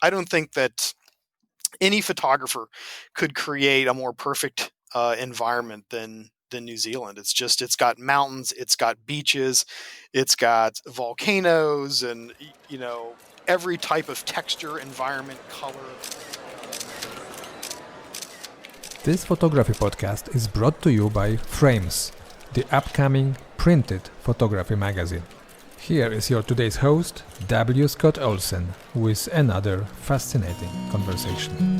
think that any photographer could create a more perfect environment than New Zealand. It's got mountains, it's got beaches, it's got volcanoes, and every type of texture, environment, color. This photography podcast is brought to you by Frames, the upcoming printed photography magazine. Here is your today's host, W. Scott Olsen, with another fascinating conversation.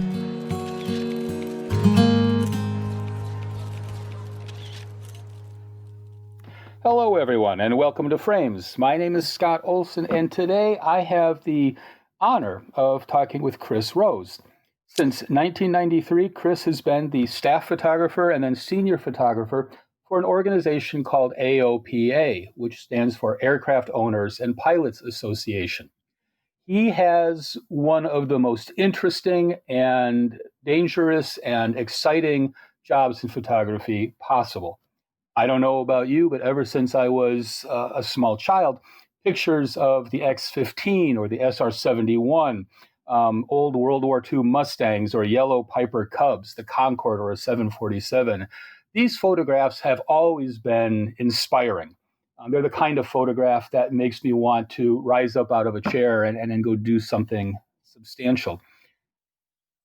Hello, everyone, and welcome to Frames. My name is Scott Olsen, and today I have the honor of talking with Chris Rose. Since 1993, Chris has been the staff photographer and then senior photographer for an organization called AOPA, which stands for Aircraft Owners and Pilots Association. He has one of the most interesting and dangerous and exciting jobs in photography possible. I don't know about you, but ever since I was a small child, pictures of the X-15 or the SR-71, old World War II Mustangs or yellow Piper Cubs, the Concorde or a 747. These photographs have always been inspiring. They're the kind of photograph that makes me want to rise up out of a chair and then go do something substantial.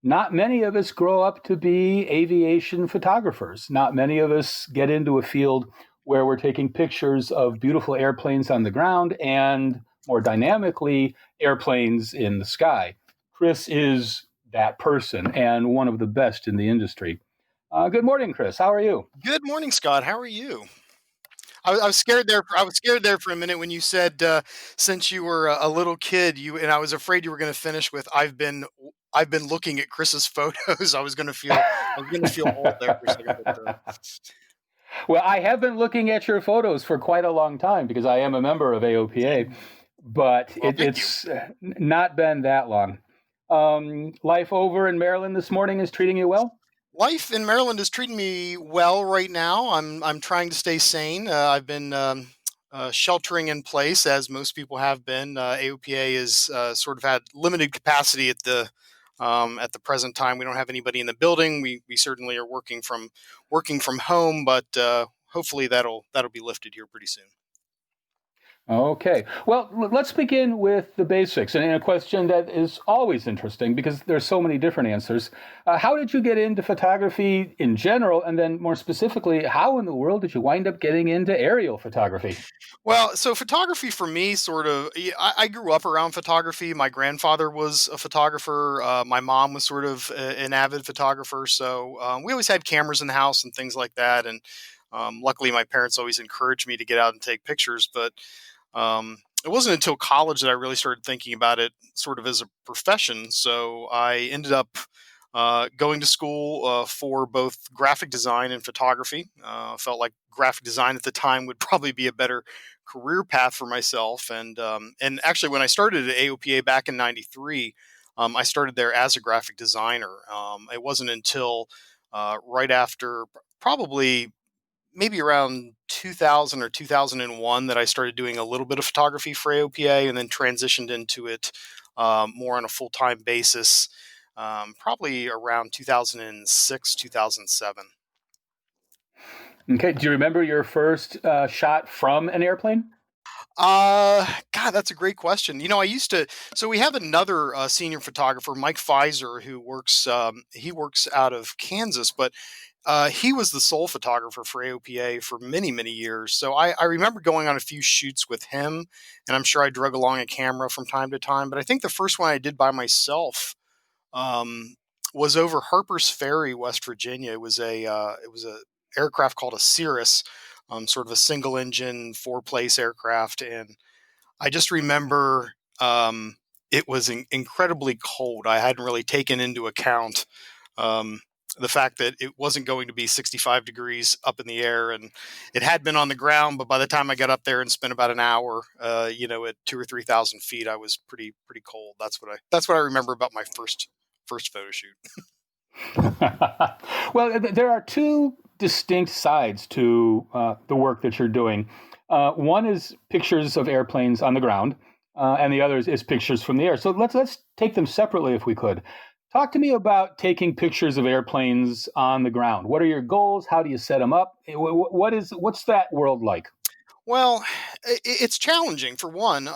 Not many of us grow up to be aviation photographers. Not many of us get into a field where we're taking pictures of beautiful airplanes on the ground and, more dynamically, airplanes in the sky. Chris is that person and one of the best in the industry. Good morning, Chris. How are you? Good morning, Scott. How are you? I was scared there. I was scared there for a minute when you said since you were a little kid, and I was afraid you were going to finish with I've been looking at Chris's photos. I was going to feel old there for a second. Well, I have been looking at your photos for quite a long time because I am a member of AOPA, but it's not been that long. Life over in Maryland this morning is treating you well? Life in Maryland is treating me well right now. I'm trying to stay sane. I've been sheltering in place, as most people have been. AOPA is sort of had limited capacity at the present time. We don't have anybody in the building. We certainly are working from home, but hopefully that'll be lifted here pretty soon. Okay. Well, let's begin with the basics, and a question that is always interesting because there's so many different answers. How did you get into photography in general, and then more specifically, how in the world did you wind up getting into aerial photography? Well, so photography for me, sort of, I grew up around photography. My grandfather was a photographer. My mom was sort of an avid photographer. So we always had cameras in the house and things like that. And luckily, my parents always encouraged me to get out and take pictures. But it wasn't until college that I really started thinking about it sort of as a profession. So I ended up going to school for both graphic design and photography. Felt like graphic design at the time would probably be a better career path for myself. And actually, when I started at AOPA back in '93, I started there as a graphic designer. It wasn't until right after probably maybe around 2000 or 2001 that I started doing a little bit of photography for AOPA and then transitioned into it more on a full-time basis, probably around 2006, 2007. Okay. Do you remember your first shot from an airplane? God, that's a great question. So we have another senior photographer, Mike Pfizer, who works out of Kansas, but he was the sole photographer for AOPA for many, many years. So I remember going on a few shoots with him, and I'm sure I drug along a camera from time to time. But I think the first one I did by myself was over Harper's Ferry, West Virginia. It was a aircraft called a Cirrus, sort of a single engine 4-place aircraft, and I just remember it was incredibly cold. I hadn't really taken into account the fact that it wasn't going to be 65 degrees up in the air, and it had been on the ground. But by the time I got up there and spent about an hour, at 2,000 or 3,000 feet, I was pretty cold. That's what I remember about my first photo shoot. Well, there are two distinct sides to the work that you're doing. One is pictures of airplanes on the ground, and the other is pictures from the air. So let's take them separately if we could. Talk to me about taking pictures of airplanes on the ground. What are your goals? How do you set them up? What's that world like? Well, it's challenging for one.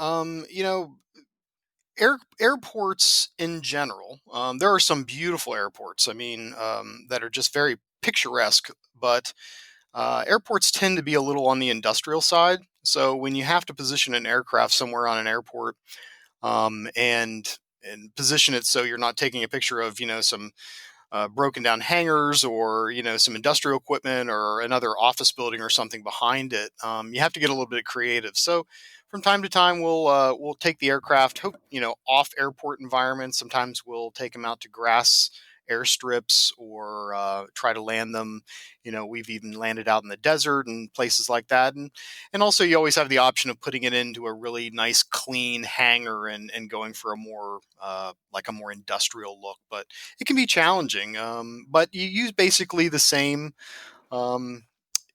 Airports in general. There are some beautiful airports. I mean, that are just very picturesque, but airports tend to be a little on the industrial side. So when you have to position an aircraft somewhere on an airport, and position it so you're not taking a picture of some broken down hangars or some industrial equipment or another office building or something behind it. You have to get a little bit creative. So from time to time, we'll take the aircraft, off airport environments. Sometimes we'll take them out to grass airstrips or try to land them. We've even landed out in the desert and places like that. And also, you always have the option of putting it into a really nice, clean hangar and going for a more like a more industrial look. But it can be challenging. But you use basically the same, some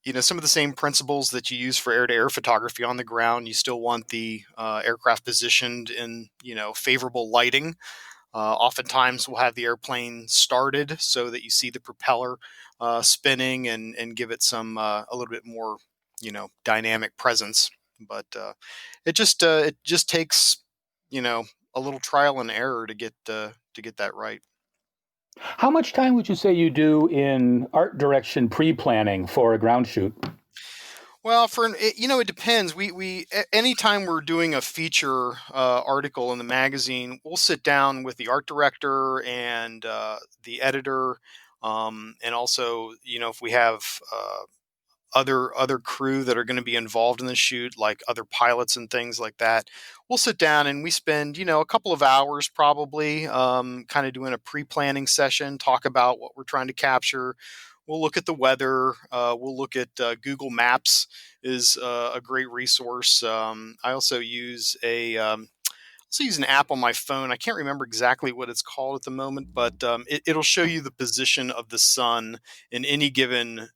of the same principles that you use for air-to-air photography on the ground. You still want the aircraft positioned in, favorable lighting. Oftentimes, we'll have the airplane started so that you see the propeller spinning and give it some a little bit more, dynamic presence. But it just takes, you know, a little trial and error to get that right. How much time would you say you do in art direction pre-planning for a ground shoot? Well, it depends. Anytime we're doing a feature article in the magazine, we'll sit down with the art director and the editor, and also, if we have other crew that are going to be involved in the shoot, like other pilots and things like that, we'll sit down and we spend a couple of hours probably, kind of doing a pre-planning session, talk about what we're trying to capture. We'll look at the weather. We'll look at Google Maps is a great resource. I also use an app on my phone. I can't remember exactly what it's called at the moment, but it'll show you the position of the sun in any given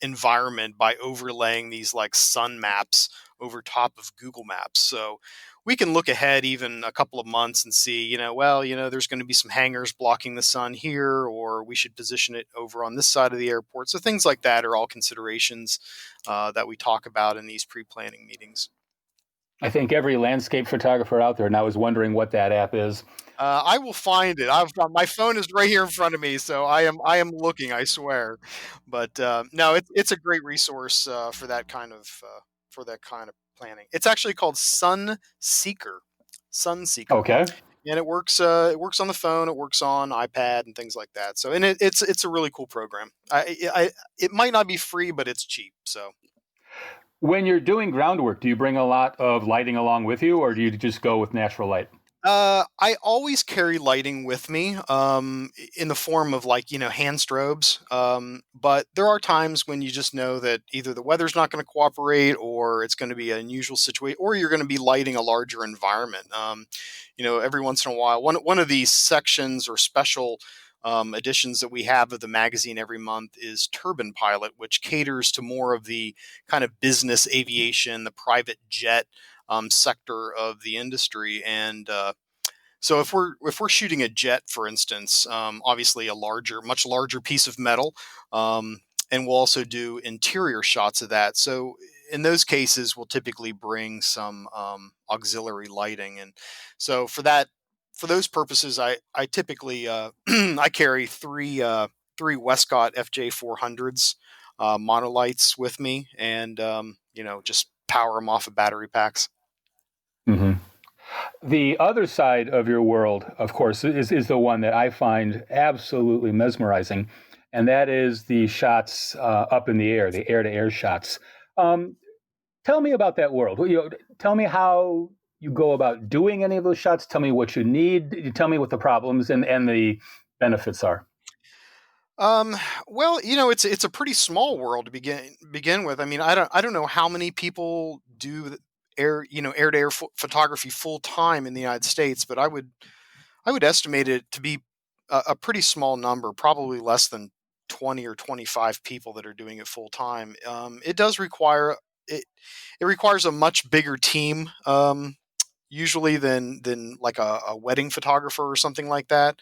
environment by overlaying these like sun maps over top of Google Maps. So we can look ahead even a couple of months and see, there's going to be some hangars blocking the sun here, or we should position it over on this side of the airport. So things like that are all considerations that we talk about in these pre-planning meetings. I think every landscape photographer out there now is wondering what that app is. I will find it. My phone is right here in front of me, so I am looking. I swear, but no, it's a great resource for that kind of planning. It's actually called Seeker, Sun Seeker, Okay. and it works on the phone, it works on iPad and things like that. So and it's a really cool program. It might not be free, but it's cheap. So When you're doing groundwork, do you bring a lot of lighting along with you, or do you just go with natural light? I always carry lighting with me, in the form of like, hand strobes. But there are times when you just know that either the weather's not going to cooperate or it's going to be an unusual situation, or you're going to be lighting a larger environment. Every once in a while, one of these sections or special editions that we have of the magazine every month is Turbine Pilot, which caters to more of the kind of business aviation, the private jet sector of the industry. And so if we're shooting a jet, for instance, obviously much larger piece of metal, and we'll also do interior shots of that. So in those cases, we'll typically bring some auxiliary lighting, and so for those purposes, I typically I carry three Westcott FJ400s monolights with me, and just power them off of battery packs. Hmm. The other side of your world, of course, is the one that I find absolutely mesmerizing, and that is the shots up in the air, the air-to-air shots. Um, Tell me about that world. Tell me how you go about doing any of those shots. Tell me what you need. You tell me what the problems and the benefits are. Um, well, it's a pretty small world to begin with. I mean, I don't know how many people do air to air photography full time in the United States, but I would estimate it to be a pretty small number, probably less than 20 or 25 people that are doing it full time. It requires a much bigger team. usually than like a wedding photographer or something like that.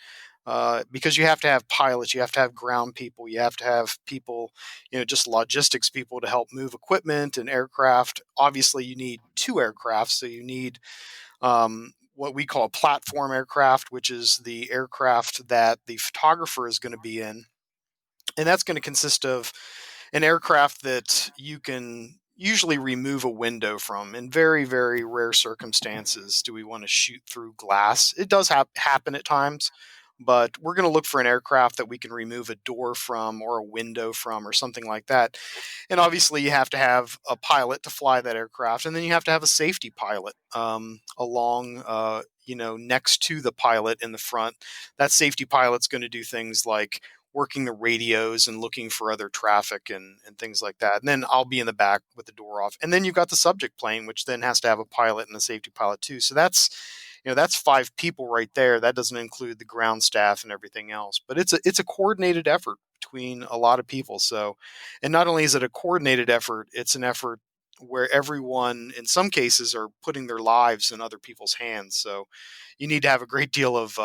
Because you have to have pilots, you have to have ground people, you have to have people, just logistics people to help move equipment and aircraft. Obviously, you need two aircraft, so you need what we call a platform aircraft, which is the aircraft that the photographer is going to be in, and that's going to consist of an aircraft that you can usually remove a window from. In very, very rare circumstances do we want to shoot through glass. It does happen at times, but we're going to look for an aircraft that we can remove a door from or a window from or something like that. And obviously, you have to have a pilot to fly that aircraft, and then you have to have a safety pilot along, next to the pilot in the front. That safety pilot's going to do things like working the radios and looking for other traffic and things like that. And then I'll be in the back with the door off. And then you've got the subject plane, which then has to have a pilot and a safety pilot too. So that's five people right there. That doesn't include the ground staff and everything else. But it's a coordinated effort between a lot of people. So, and not only is it a coordinated effort, it's an effort where everyone, in some cases, are putting their lives in other people's hands. So, you need to have a great deal of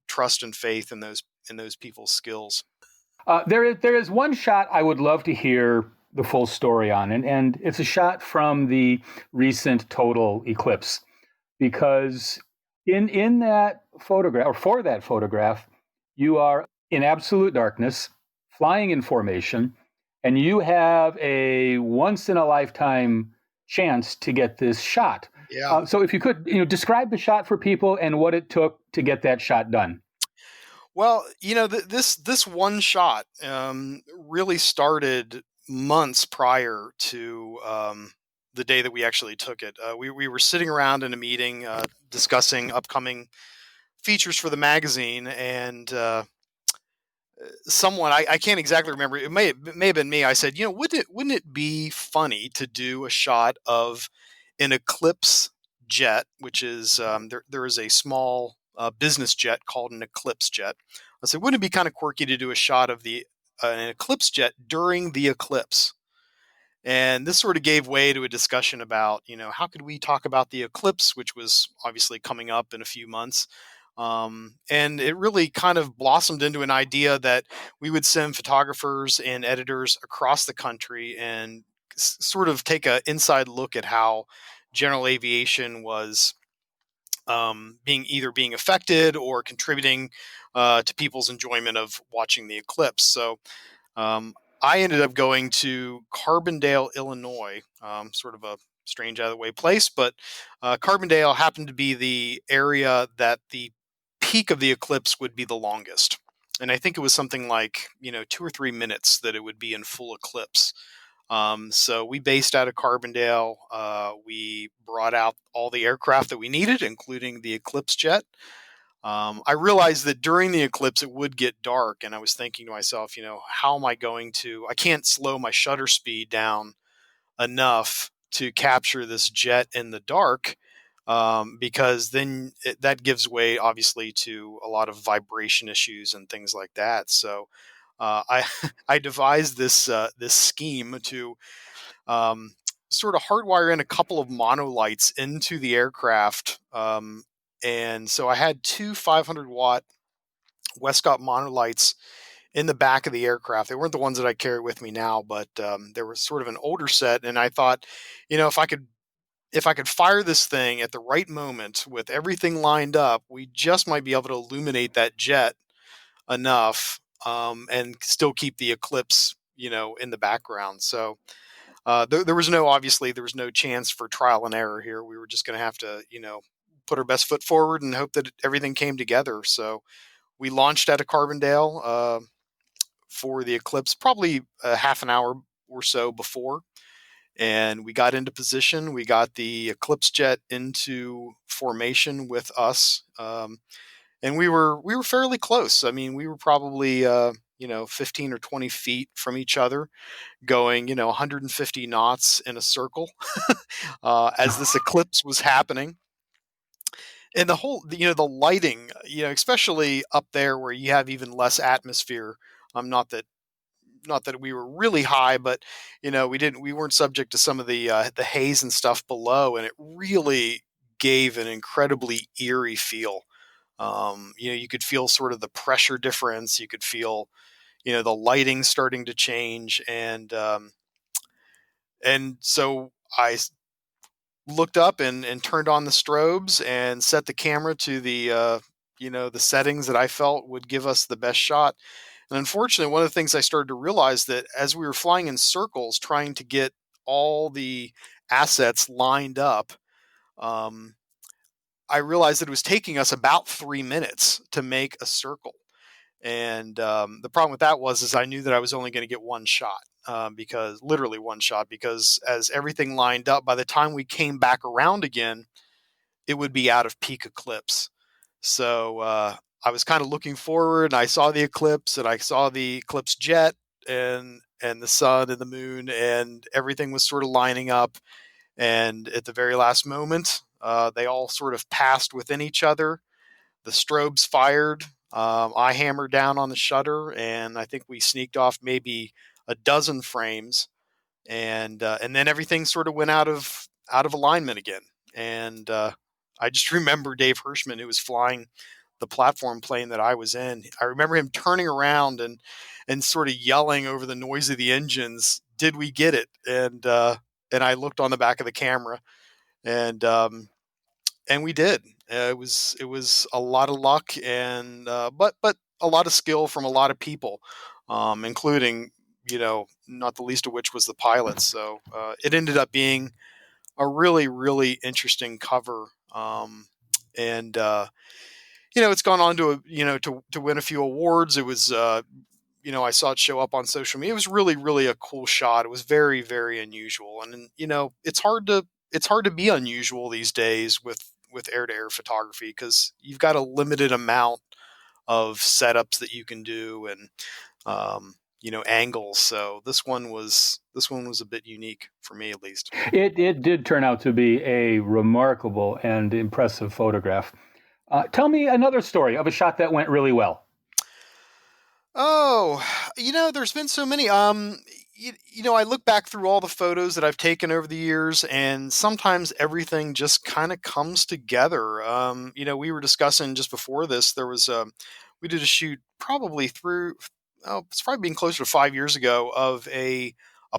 trust and faith in those people's skills. There is one shot I would love to hear the full story on, and it's a shot from the recent total eclipse, because in that photograph, or for that photograph, you are in absolute darkness, flying in formation, and you have a once in a lifetime chance to get this shot. Yeah. So if you could, describe the shot for people and what it took to get that shot done. Well, this one shot really started months prior to the day that we actually took it. We were sitting around in a meeting discussing upcoming features for the magazine, and someone I can't exactly remember. It may have been me. I said, wouldn't it be funny to do a shot of an Eclipse jet, which is there is a small business jet called an Eclipse jet. I said, wouldn't it be kind of quirky to do a shot of the an Eclipse jet during the eclipse? And this sort of gave way to a discussion about, how could we talk about the eclipse, which was obviously coming up in a few months. And it really kind of blossomed into an idea that we would send photographers and editors across the country and sort of take an inside look at how general aviation was being affected or contributing to people's enjoyment of watching the eclipse. So um, I ended up going to Carbondale, Illinois, sort of a strange out of the way place, but Carbondale happened to be the area that the peak of the eclipse would be the longest. And I think it was something like, 2 or 3 minutes that it would be in full eclipse. So we based out of Carbondale. We brought out all the aircraft that we needed, including the Eclipse jet. I realized that during the eclipse it would get dark, and I was thinking to myself, how am I going to? I can't slow my shutter speed down enough to capture this jet in the dark, because then that gives way, obviously, to a lot of vibration issues and things like that. So I I devised this scheme to um, sort of hardwire in a couple of monolights into the aircraft. And so I had two 500-watt Westcott monolights in the back of the aircraft. They weren't the ones that I carry with me now, but there was sort of an older set. And I thought, if I could fire this thing at the right moment with everything lined up, we just might be able to illuminate that jet enough, and still keep the eclipse, in the background. So there was no chance for trial and error here. We were just going to have to, put our best foot forward and hope that everything came together. So we launched out of Carbondale for the eclipse, probably a half an hour or so before, and we got into position. We got the eclipse jet into formation with us, and we were fairly close. I mean, we were probably 15 or 20 feet from each other, going 150 knots in a circle as this eclipse was happening. And the whole, the lighting, especially up there where you have even less atmosphere. Not that we were really high, but we weren't subject to some of the haze and stuff below, and it really gave an incredibly eerie feel. You could feel sort of the pressure difference. You could feel, the lighting starting to change, and so I looked up and turned on the strobes and set the camera to the settings that I felt would give us the best shot. And unfortunately, one of the things I started to realize that as we were flying in circles trying to get all the assets lined up, um, I realized that it was taking us about 3 minutes to make a circle. And the problem with that was, is I knew that I was only going to get one shot, because literally one shot, because as everything lined up, by the time we came back around again, it would be out of peak eclipse. So I was kind of looking forward, and I saw the eclipse, and I saw the eclipse jet, and the sun and the moon, and everything was sort of lining up. And at the very last moment, they all sort of passed within each other. The strobes fired. I hammered down on the shutter, and I think we sneaked off maybe a dozen frames, and then everything sort of went out of alignment again. And I just remember Dave Hirschman, who was flying the platform plane that I was in. I remember him turning around and sort of yelling over the noise of the engines, "Did we get it?" And I looked on the back of the camera, and and we did. It was a lot of luck, and but a lot of skill from a lot of people, including, not the least of which was the pilot. So it ended up being a really, really interesting cover. And it's gone on to to win a few awards. It was I saw it show up on social media. It was really, really a cool shot. It was very, very unusual, and it's hard to be unusual these days with air to air photography, because you've got a limited amount of setups that you can do, and angles. So this one was a bit unique for me, at least. It did turn out to be a remarkable and impressive photograph. Tell me another story of a shot that went really well. Oh, there's been so many. I look back through all the photos that I've taken over the years, and sometimes everything just kind of comes together. We were discussing just before this. We did a shoot probably through. Oh, it's probably been closer to 5 years ago, of a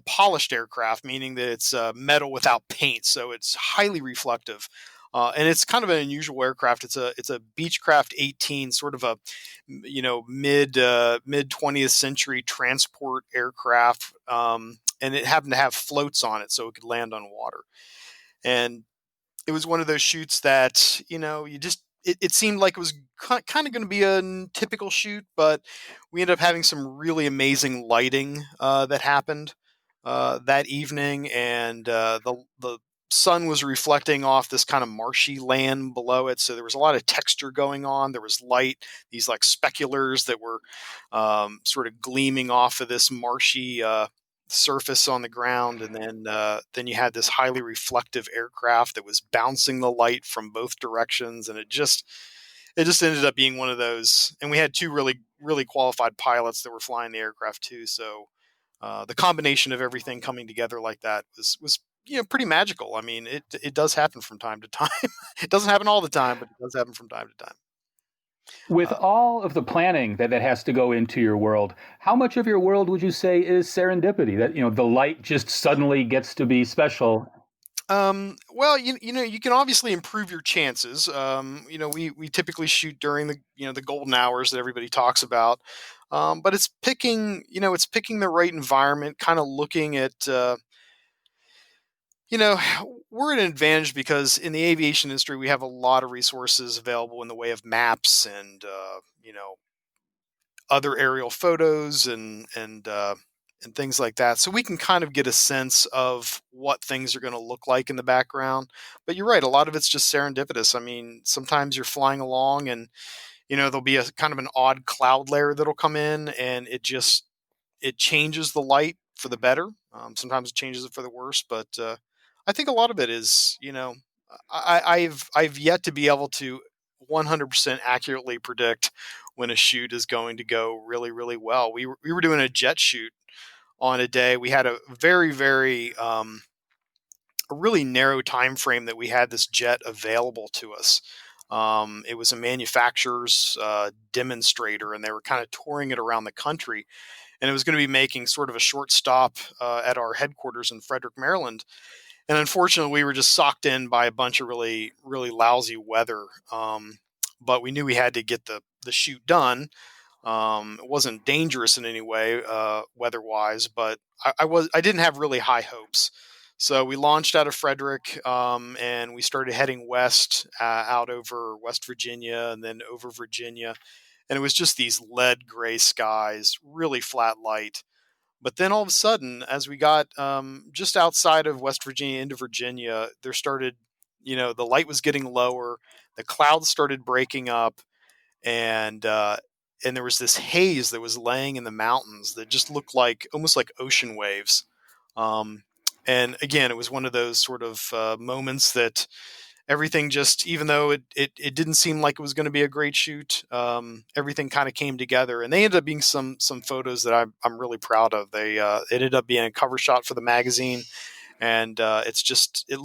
polished aircraft, meaning that it's metal without paint, so it's highly reflective. And it's kind of an unusual aircraft. It's a Beechcraft 18, sort of a mid 20th century transport aircraft, and it happened to have floats on it so it could land on water. And it was one of those shoots that it seemed like it was kind of going to be a typical shoot, but we ended up having some really amazing lighting that happened that evening, and the sun was reflecting off this kind of marshy land below it, so there was a lot of texture going on. There was light, these like speculars that were sort of gleaming off of this marshy surface on the ground, and then you had this highly reflective aircraft that was bouncing the light from both directions, and it just ended up being one of those. And we had two really, really qualified pilots that were flying the aircraft too. So the combination of everything coming together like that was pretty magical. I mean, it does happen from time to time. It doesn't happen all the time, but it does happen from time to time. With Uh, all of the planning that has to go into your world, how much of your world would you say is serendipity? That the light just suddenly gets to be special. well, you can obviously improve your chances. We typically shoot during the golden hours that everybody talks about. But it's picking the right environment, kind of looking at, you know, we're at an advantage because in the aviation industry, we have a lot of resources available in the way of maps and, other aerial photos and things like that. So we can kind of get a sense of what things are going to look like in the background. But you're right, a lot of it's just serendipitous. I mean, sometimes you're flying along, and there'll be a kind of an odd cloud layer that'll come in, and it changes the light for the better. Sometimes it changes it for the worse, but I think a lot of it is, I've yet to be able to 100% accurately predict when a shoot is going to go really, really well. We were doing a jet shoot on a day. We had a very, very a really narrow time frame that we had this jet available to us. It was a manufacturer's demonstrator, and they were kind of touring it around the country. And it was going to be making sort of a short stop at our headquarters in Frederick, Maryland. And unfortunately, we were just socked in by a bunch of really, really lousy weather. But we knew we had to get the shoot done. It wasn't dangerous in any way, weather-wise, but I didn't have really high hopes. So we launched out of Frederick, and we started heading west, out over West Virginia, and then over Virginia. And it was just these lead gray skies, really flat light. But then all of a sudden, as we got just outside of West Virginia into Virginia, there started, the light was getting lower, the clouds started breaking up, and there was this haze that was laying in the mountains that just looked like almost like ocean waves. Um, and again, it was one of those sort of moments that everything just, even though it didn't seem like it was going to be a great shoot, everything kind of came together, and they ended up being some photos that I'm really proud of. They it ended up being a cover shot for the magazine, and it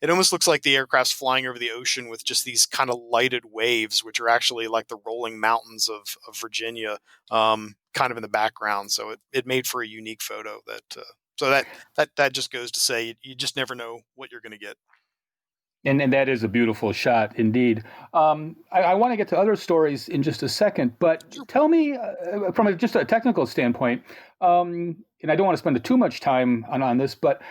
almost looks like the aircraft's flying over the ocean with just these kind of lighted waves, which are actually like the rolling mountains of Virginia, kind of in the background. So it made for a unique photo that just goes to say you just never know what you're going to get. And that is a beautiful shot indeed. I want to get to other stories in just a second, but Sure. tell me from just a technical standpoint, and I don't want to spend too much time on this, but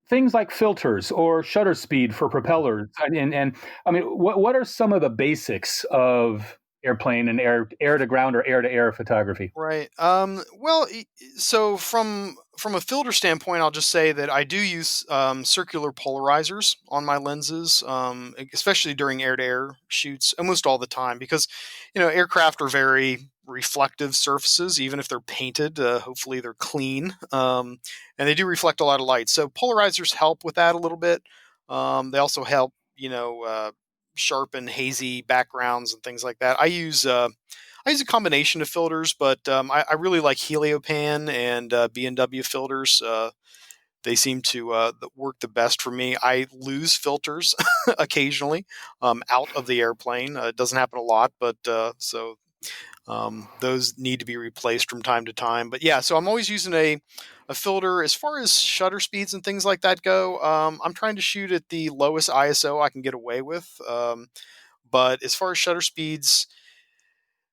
things like filters or shutter speed for propellers, and I mean, what are some of the basics of airplane and air to ground or air to air photography? Right. Well, so from a filter standpoint, I'll just say that I do use circular polarizers on my lenses, especially during air-to-air shoots, almost all the time, because aircraft are very reflective surfaces, even if they're painted. Hopefully, they're clean, and they do reflect a lot of light. So polarizers help with that a little bit. They also help, sharpen hazy backgrounds and things like that. I use a combination of filters, but I really like Heliopan and B&W filters. They seem to work the best for me. I lose filters occasionally out of the airplane. It doesn't happen a lot, but those need to be replaced from time to time. But yeah, so I'm always using a filter. As far as shutter speeds and things like that go, I'm trying to shoot at the lowest ISO I can get away with. But as far as shutter speeds,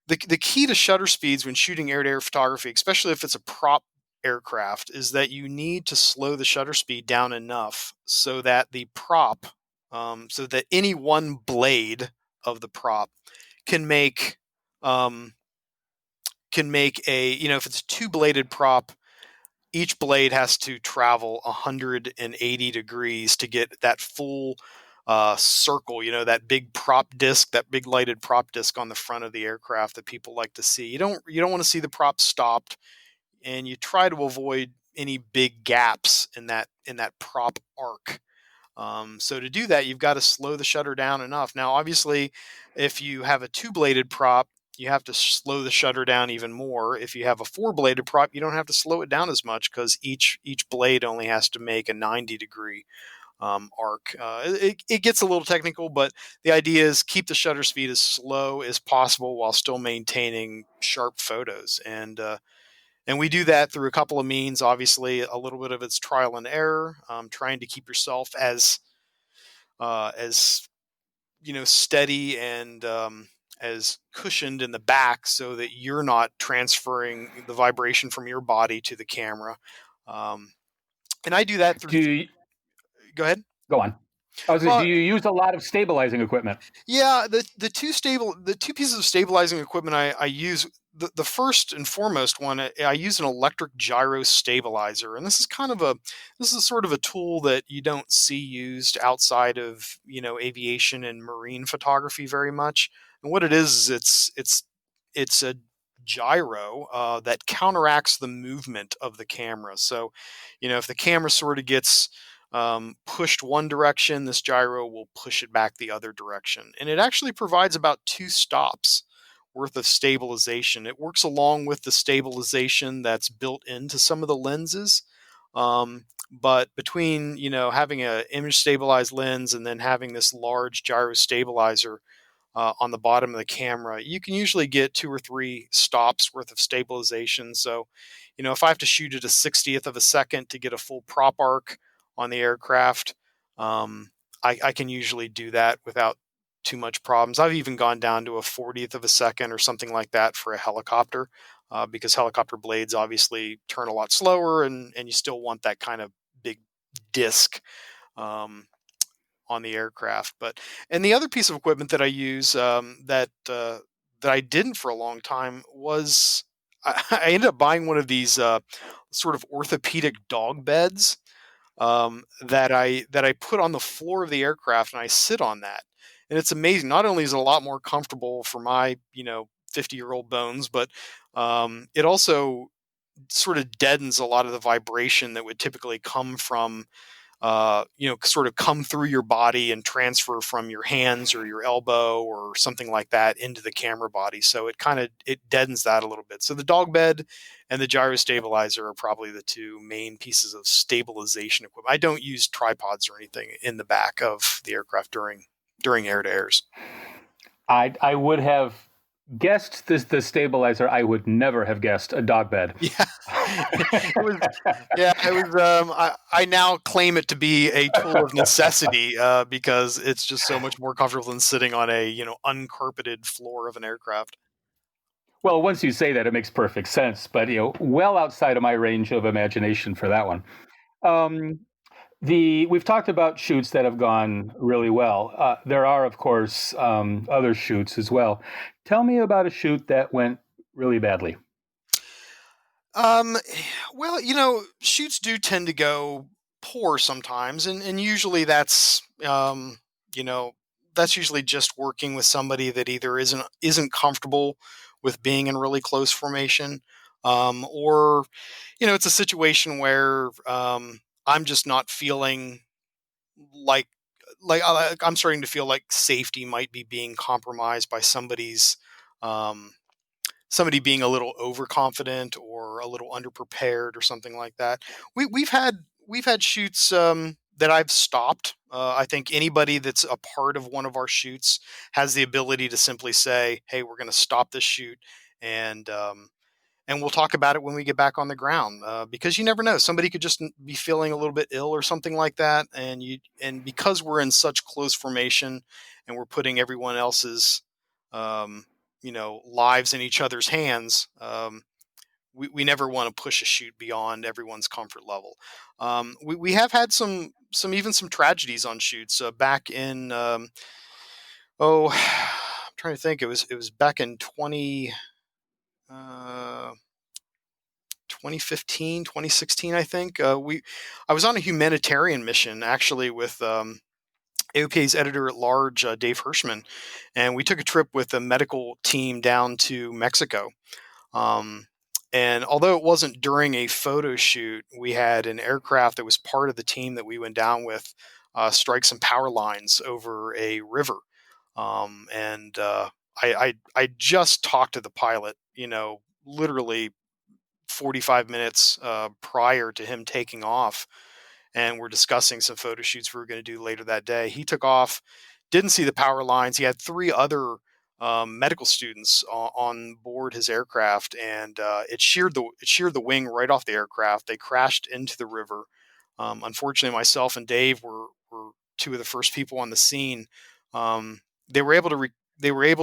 the key to shutter speeds when shooting air-to-air photography, especially if it's a prop aircraft, is that you need to slow the shutter speed down enough so that the prop, so that any one blade of the prop can make um, if it's a two-bladed prop, each blade has to travel 180 degrees to get that full circle, that big prop disc, that big lighted prop disc on the front of the aircraft that people like to see. You don't want to see the prop stopped, and you try to avoid any big gaps in that prop arc. So to do that, you've got to slow the shutter down enough. Now, obviously, if you have a two-bladed prop, you have to slow the shutter down even more. If you have a four-bladed prop, you don't have to slow it down as much because each blade only has to make a 90-degree arc. It gets a little technical, but the idea is keep the shutter speed as slow as possible while still maintaining sharp photos. And we do that through a couple of means. Obviously, a little bit of it's trial and error, trying to keep yourself as steady and as cushioned in the back so that you're not transferring the vibration from your body to the camera. Um, and I do that through. Do you, Go ahead. go on. I was do Well, you use a lot of stabilizing equipment? yeah, the two pieces of stabilizing equipment I use, the first and foremost one, I use an electric gyro stabilizer, and this is sort of a tool that you don't see used outside of aviation and marine photography very much. And what it is it's a gyro that counteracts the movement of the camera. So, if the camera sort of gets pushed one direction, this gyro will push it back the other direction. And it actually provides about 2 stops worth of stabilization. It works along with the stabilization that's built into some of the lenses. But between having a image stabilized lens and then having this large gyro stabilizer on the bottom of the camera, you can usually get 2 or 3 stops worth of stabilization. So, if I have to shoot at a 60th of a second to get a full prop arc on the aircraft, um, I can usually do that without too much problems. I've even gone down to a 40th of a second or something like that for a helicopter, because helicopter blades obviously turn a lot slower, and you still want that kind of big disc. Um, on the aircraft. And the other piece of equipment that I use, that I didn't for a long time was I ended up buying one of these sort of orthopedic dog beds, that I put on the floor of the aircraft, and I sit on that. And it's amazing. Not only is it a lot more comfortable for my 50-year-old bones, but it also sort of deadens a lot of the vibration that would typically come from sort of come through your body and transfer from your hands or your elbow or something like that into the camera body. So it deadens that a little bit. So the dog bed and the gyro stabilizer are probably the two main pieces of stabilization equipment. I don't use tripods or anything in the back of the aircraft during air to airs. I would have guessed the stabilizer. I would never have guessed a dog bed. Yeah, it was. Yeah, it was. I now claim it to be a tool of necessity, because it's just so much more comfortable than sitting on a uncarpeted floor of an aircraft. Well, once you say that, it makes perfect sense. But well outside of my range of imagination for that one. Um, we've talked about shoots that have gone really well. There are, of course, other shoots as well. Tell me about a shoot that went really badly. Um, well, shoots do tend to go poor sometimes, and usually you know, that's usually just working with somebody that either isn't comfortable with being in really close formation, or it's a situation where I'm just not feeling like I'm starting to feel like safety might be being compromised by um, somebody being a little overconfident or a little underprepared or something like that. We've had shoots that I've stopped. I think anybody that's a part of one of our shoots has the ability to simply say, "Hey, we're going to stop this shoot," and we'll talk about it when we get back on the ground, because you never know, somebody could just be feeling a little bit ill or something like that, and because we're in such close formation and we're putting everyone else's um, lives in each other's hands, we never want to push a shoot beyond everyone's comfort level. We have had some tragedies on shoots, back in oh I'm trying to think, it was back in uh, 2015, 2016, I think. I was on a humanitarian mission actually with AOPA's editor at large, Dave Hirschman, and we took a trip with a medical team down to Mexico. Um, and although it wasn't during a photo shoot, we had an aircraft that was part of the team that we went down with strike some power lines over a river. And I just talked to the pilot, literally 45 minutes prior to him taking off, and we're discussing some photo shoots we were going to do later that day. He took off, didn't see the power lines. He had 3 other medical students on board his aircraft, and it sheared the wing right off the aircraft. They crashed into the river. Unfortunately, myself and Dave were 2 of the first people on the scene. Um, they were able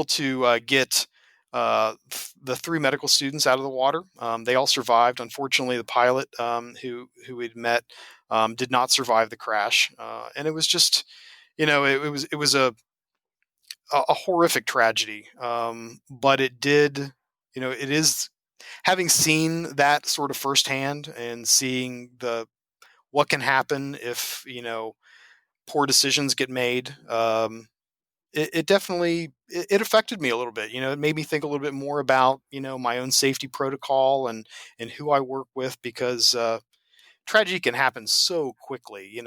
to get the 3 medical students out of the water. They all survived. Unfortunately, the pilot, who we'd met, did not survive the crash, and it was just, it was a horrific tragedy. But it is, having seen that sort of firsthand and seeing what can happen if poor decisions get made. It definitely it affected me a little bit. It made me think a little bit more about my own safety protocol and who I work with, because tragedy can happen so quickly.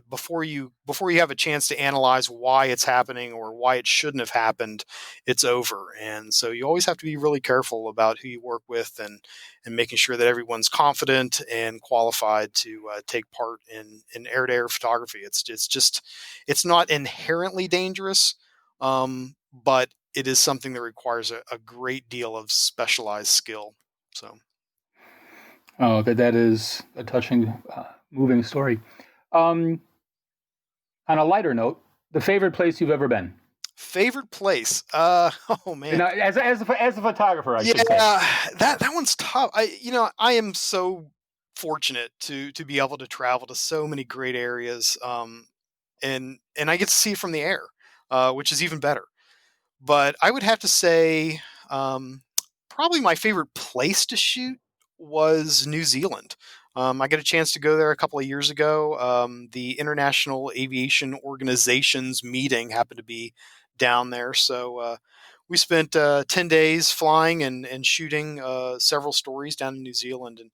Before you have a chance to analyze why it's happening or why it shouldn't have happened, it's over. And so you always have to be really careful about who you work with, and making sure that everyone's confident and qualified to take part in air to air photography. It's not inherently dangerous, but it is something that requires a great deal of specialized skill. So. Oh, that is a touching, moving story. Um, on a lighter note, the favorite place you've ever been? Favorite place? Oh man. Now, as a photographer, I Yeah, should say. that one's tough. I am so fortunate to be able to travel to so many great areas, and I get to see it from the air, which is even better. But I would have to say, um, probably my favorite place to shoot was New Zealand. I got a chance to go there a couple of years ago. The International Aviation Organization's meeting happened to be down there, so we spent 10 days flying and shooting several stories down in New Zealand. And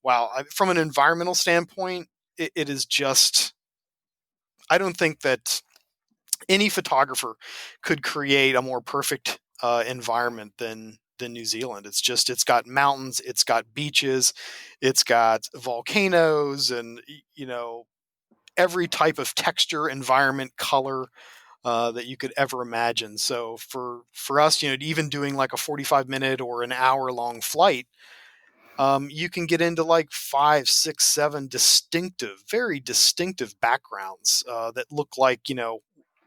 wow, from an environmental standpoint, it is just, I don't think that any photographer could create a more perfect environment than New Zealand. It's got mountains, it's got beaches, it's got volcanoes, and every type of texture, environment, color that you could ever imagine. So for us, even doing like a 45-minute or an hour long flight, you can get into like five, six, seven very distinctive backgrounds that look like,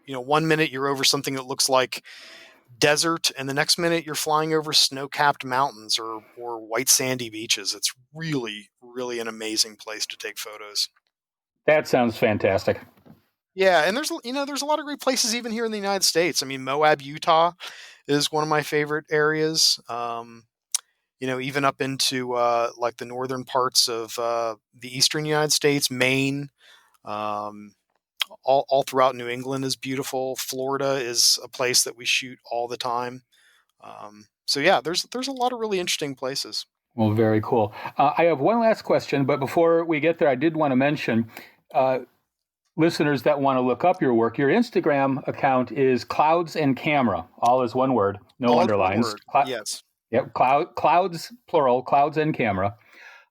1 minute you're over something that looks like desert, and the next minute you're flying over snow-capped mountains or white sandy beaches. It's really, really an amazing place to take photos. That sounds fantastic. Yeah, and there's a lot of great places even here in the United States. I mean, Moab, Utah is one of my favorite areas. Even up into like the northern parts of the eastern United States, Maine, um, all throughout New England is beautiful. Florida is a place that we shoot all the time. So yeah, there's a lot of really interesting places. Well, very cool. I have one last question, but before we get there, I did want to mention uh, listeners that want to look up your work. Your Instagram account is Clouds and Camera, all is one word, no All is one underlines. word. Yes. Yep, clouds plural, Clouds and Camera.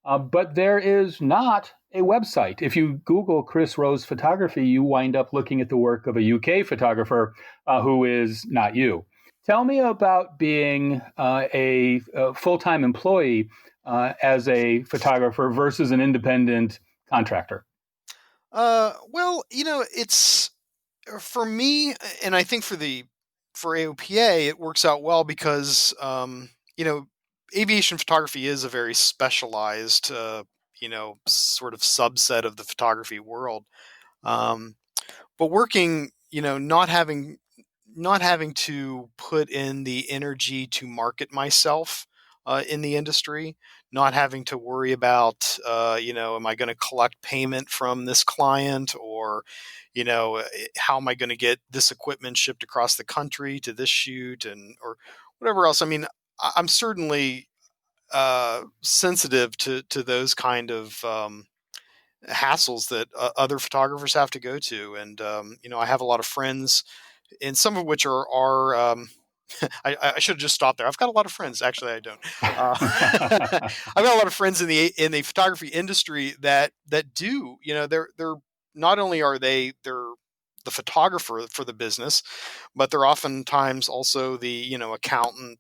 But there is not a website. If you Google Chris Rose photography, you wind up looking at the work of a UK photographer who is not you. Tell me about being a full-time employee as a photographer versus an independent contractor. Well, it's for me, and I think for AOPA, it works out well because you know, aviation photography is a very specialized, sort of subset of the photography world. Um, but working, not having to put in the energy to market myself in the industry, not having to worry about, am I going to collect payment from this client, or, how am I going to get this equipment shipped across the country to this shoot, and or whatever else. I mean, I'm certainly sensitive to those kind of hassles that other photographers have to go to, and I have a lot of friends, and some of which are I should have just stopped there. I've got a lot of friends. Actually, I don't. I've got a lot of friends in the photography industry that do. They're not only are they're the photographer for the business, but they're oftentimes also the accountant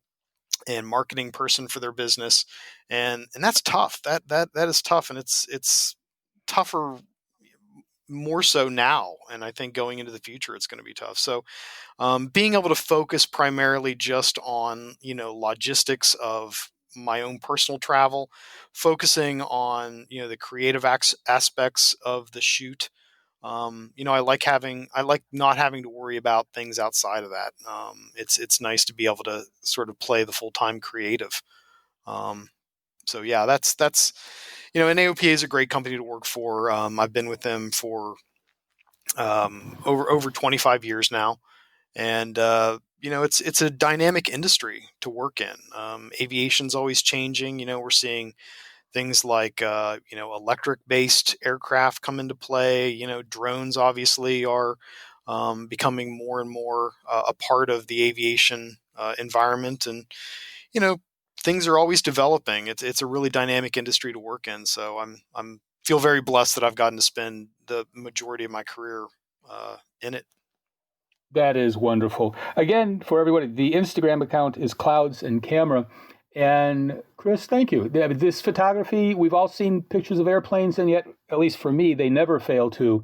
and marketing person for their business, and that's tough. That is tough, and it's tougher more so now, and I think going into the future it's going to be tough. So being able to focus primarily just on logistics of my own personal travel, focusing on the creative aspects of the shoot. I like not having to worry about things outside of that. It's nice to be able to sort of play the full time creative. Um, so yeah, that's and AOPA is a great company to work for. I've been with them for over 25 years now, and it's a dynamic industry to work in. Aviation's always changing. We're seeing things like electric-based aircraft come into play. Drones obviously are becoming more and more a part of the aviation environment, and you know things are always developing. It's a really dynamic industry to work in. So I'm feel very blessed that I've gotten to spend the majority of my career in it. That is wonderful. Again, for everybody, the Instagram account is Clouds and Camera. And Chris, thank you. This photography, we've all seen pictures of airplanes, and yet, at least for me, they never fail to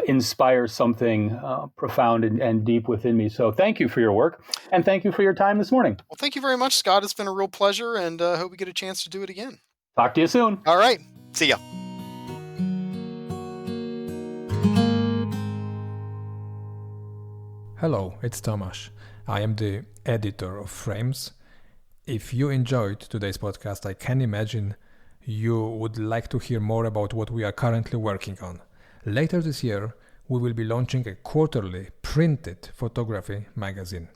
inspire something profound and deep within me. So thank you for your work, and thank you for your time this morning. Well, thank you very much, Scott. It's been a real pleasure, and hope we get a chance to do it again. Talk to you soon. All right. See ya. Hello, it's Tomasz. I am the editor of Frames. If you enjoyed today's podcast, I can imagine you would like to hear more about what we are currently working on. Later this year, we will be launching a quarterly printed photography magazine.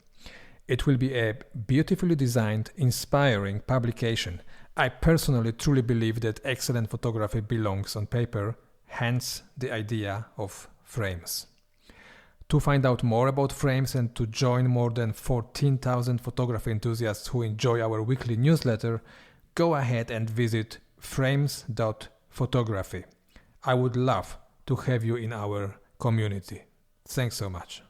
It will be a beautifully designed, inspiring publication. I personally truly believe that excellent photography belongs on paper, hence the idea of Frames. To find out more about Frames and to join more than 14,000 photography enthusiasts who enjoy our weekly newsletter, go ahead and visit frames.photography. I would love to have you in our community. Thanks so much.